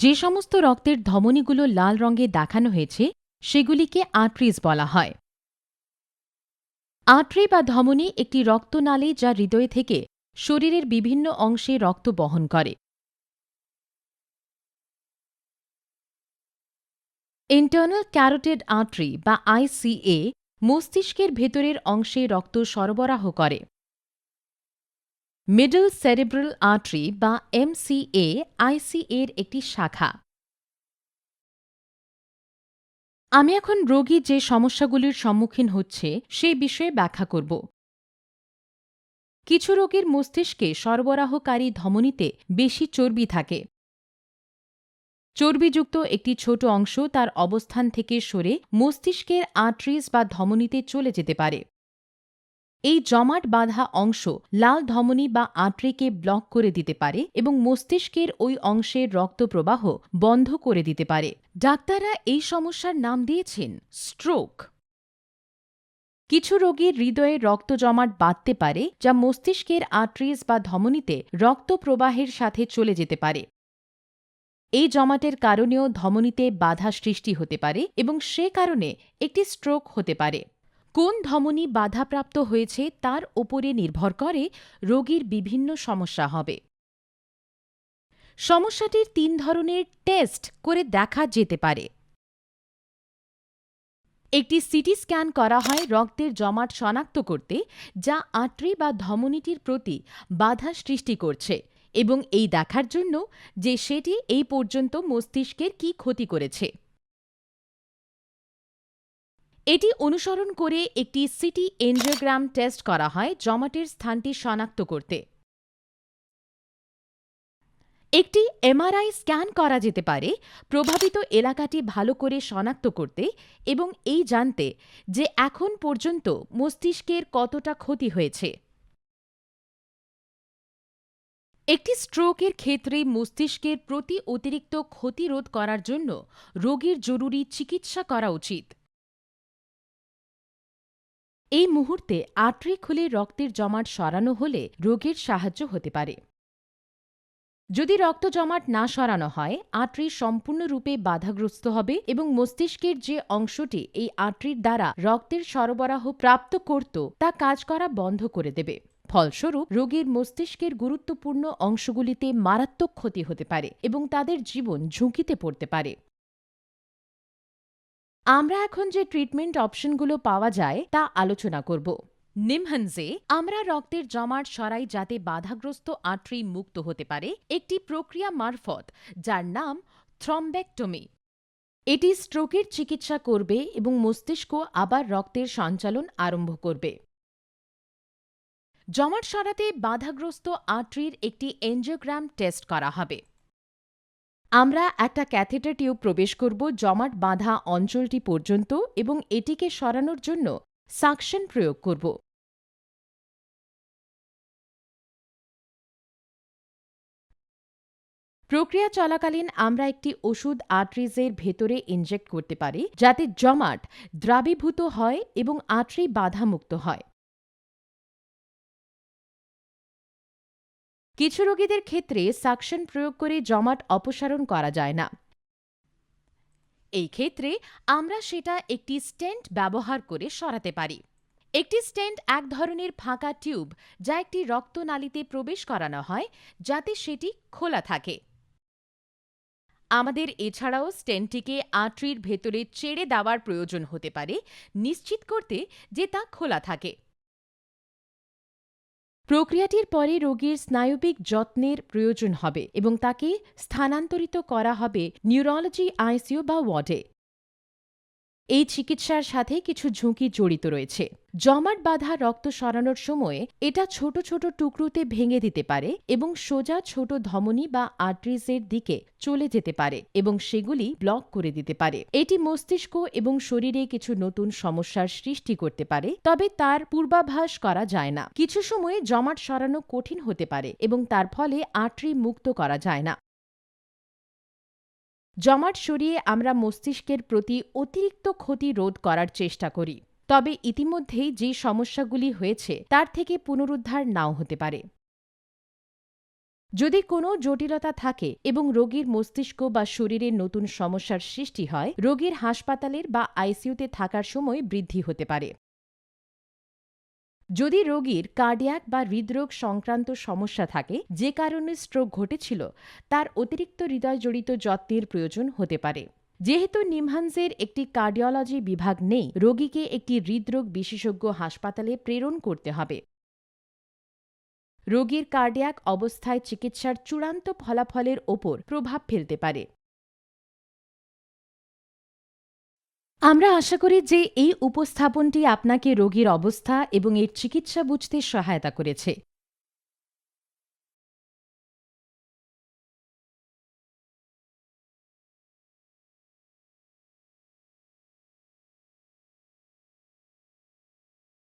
যে সমস্ত রক্তের ধমনীগুলো লাল রঙে দেখানো হয়েছে সেগুলিকে আর্টারিজ বলা হয়। আর্টারি বা ধমনী একটি রক্তনালী যা হৃদয় থেকে শরীরের বিভিন্ন অংশে রক্ত বহন করে। ইন্টারনাল ক্যারোটিড আর্টারি বা আইসিএ মস্তিষ্কের ভেতরের অংশে রক্ত সরবরাহ করে। মিডল সেরেব্রাল আর্টারি বা এমসিএ আইসিএর একটি শাখা। আমি এখন রোগী যে সমস্যাগুলির সম্মুখীন হচ্ছে সেই বিষয়ে ব্যাখ্যা করব। কিছু রোগীর মস্তিষ্কে সরবরাহকারী ধমনীতে বেশি চর্বি থাকে। চর্বিযুক্ত একটি ছোট অংশ তার অবস্থান থেকে সরে মস্তিষ্কের আর্টারিজ বা ধমনীতে চলে যেতে পারে। এই জমাট বাঁধা অংশ লাল ধমনী বা আর্টারিকে ব্লক করে দিতে পারে এবং মস্তিষ্কের ওই অংশের রক্তপ্রবাহ বন্ধ করে দিতে পারে। ডাক্তাররা এই সমস্যার নাম দিয়েছেন স্ট্রোক। কিছু রোগীর হৃদয়ে রক্ত জমাট বাঁধতে পারে যা মস্তিষ্কের আর্টারিজ বা ধমনীতে রক্ত প্রবাহের সাথে চলে যেতে পারে। এই জমাটের কারণেও ধমনীতে বাধা সৃষ্টি হতে পারে এবং সে কারণে একটি স্ট্রোক হতে পারে। কোন ধমনী বাধাপ্রাপ্ত হয়েছে তার ওপরে নির্ভর করে রোগীর বিভিন্ন সমস্যা হবে। সমস্যাটির ৩ ধরনের টেস্ট করে দেখা যেতে পারে। একটি সিটি স্ক্যান করা হয় রক্তের জমাট শনাক্ত করতে যা আর্টারি বা ধমনীটির প্রতি বাধা সৃষ্টি করছে এবং এই দেখার জন্য যে সেটি এই পর্যন্ত মস্তিষ্কের কী ক্ষতি করেছে। এটি অনুসরণ করে একটি সিটি এনজিওগ্রাম টেস্ট করা হয় জমাটের স্থানটি শনাক্ত করতে। একটি এমআরআই স্ক্যান করা যেতে পারে প্রভাবিত এলাকাটি ভালো করে শনাক্ত করতে এবং এই জানতে যে এখন পর্যন্ত মস্তিষ্কের কতটা ক্ষতি হয়েছে। একটি স্ট্রোকের ক্ষেত্রে মস্তিষ্কের প্রতি অতিরিক্ত ক্ষতি রোধ করার জন্য রোগীর জরুরি চিকিৎসা করা উচিত। এই মুহূর্তে আর্টারি খুলে রক্তের জমাট সরানো হলে রোগীর সাহায্য হতে পারে। যদি রক্ত জমাট না সরানো হয় আর্টারি সম্পূর্ণরূপে বাধাগ্রস্ত হবে এবং মস্তিষ্কের যে অংশটি এই আর্টারির দ্বারা রক্তের সরবরাহ প্রাপ্ত করত তা কাজ করা বন্ধ করে দেবে। ফলস্বরূপ রোগীর মস্তিষ্কের গুরুত্বপূর্ণ অংশগুলিতে মারাত্মক ক্ষতি হতে পারে এবং তাদের জীবন ঝুঁকিতে পড়তে পারে। আমরা এখন যে ট্রিটমেন্ট অপশনগুলো পাওয়া যায় তা আলোচনা করব। নিমহানসে আমরা রক্তের জমাট সরাই যাতে বাধাগ্রস্ত আর্টারি মুক্ত হতে পারে একটি প্রক্রিয়া মারফত যার নাম থ্রম্বেক্টমি। এটি স্ট্রোকের চিকিৎসা করবে এবং মস্তিষ্ক আবার রক্তের সঞ্চালন আরম্ভ করবে। জমাট সরাতে বাধাগ্রস্ত আর্টারির একটি এনজিওগ্রাম টেস্ট করা হবে। আমরা একটা ক্যাথেটার টিউব প্রবেশ করব জমাট বাঁধা অঞ্চলটি পর্যন্ত এবং এটিকে সরানোর জন্য সাকশন প্রয়োগ করব। প্রক্রিয়া চলাকালীন আমরা একটি ওষুধ আর্টারিজের ভেতরে ইনজেক্ট করতে পারি যাতে জমাট দ্রাবীভূত হয় এবং আর্টারি বাধামুক্ত হয়। কিছু রোগীদের ক্ষেত্রে সাকশন প্রয়োগ করে জমাট অপসারণ করা যায় না। এই ক্ষেত্রে আমরা সেটা একটি স্টেন্ট ব্যবহার করে সরাতে পারি। একটি স্টেন্ট এক ধরনের ফাঁকা টিউব যা একটি রক্তনালীতে প্রবেশ করানো হয় যাতে সেটি খোলা থাকে। আমাদের এছাড়াও স্টেন্টটিকে আর্টারির ভেতরে চেড়ে দেওয়ার প্রয়োজন হতে পারে নিশ্চিত করতে যে তা খোলা থাকে। প্রক্রিয়াটির পরে রোগীর স্নায়বিক যত্নের প্রয়োজন হবে এবং তাকে স্থানান্তরিত করা হবে নিউরোলজি আইসিইউ বা ওয়ার্ডে। এই চিকিৎসার সাথে কিছু ঝুঁকি জড়িত রয়েছে। জমাট বাঁধা রক্ত সরানোর সময় এটা ছোট ছোট টুকরোতে ভেঙে দিতে পারে এবং সোজা ছোট ধমনী বা আর্টারিজের দিকে চলে যেতে পারে এবং সেগুলি ব্লক করে দিতে পারে। এটি মস্তিষ্ক এবং শরীরে কিছু নতুন সমস্যার সৃষ্টি করতে পারে, তবে তার পূর্বাভাস করা যায় না। কিছু সময়ে জমাট সরানো কঠিন হতে পারে এবং তার ফলে আর্টারি মুক্ত করা যায় না। জমাট সরিয়ে আমরা মস্তিষ্কের প্রতি অতিরিক্ত ক্ষতি রোধ করার চেষ্টা করি, তবে ইতিমধ্যেই যে সমস্যাগুলি হয়েছে তার থেকে পুনরুদ্ধার নাও হতে পারে। যদি কোনো জটিলতা থাকে এবং রোগীর মস্তিষ্ক বা শরীরে নতুন সমস্যার সৃষ্টি হয়, রোগীর হাসপাতালের বা আইসিইউতে থাকার সময় বৃদ্ধি হতে পারে। যদি রোগীর কার্ডিয়াক বা হৃদরোগ সংক্রান্ত সমস্যা থাকে, যে কারণে স্ট্রোক ঘটেছিল, তার অতিরিক্ত হৃদয়জড়িত যত্নের প্রয়োজন হতে পারে। যেহেতু নিমহান্সের একটি কার্ডিওলজি বিভাগ নেই, রোগীকে একটি হৃদরোগ বিশেষজ্ঞ হাসপাতালে প্রেরণ করতে হবে। রোগীর কার্ডিয়াক অবস্থায় চিকিৎসার চূড়ান্ত ফলাফলের ওপর প্রভাব ফেলতে পারে। আমরা আশা করি যে এই উপস্থাপনটি আপনাকে রোগীর অবস্থা এবং এর চিকিৎসা বুঝতে সহায়তা করেছে।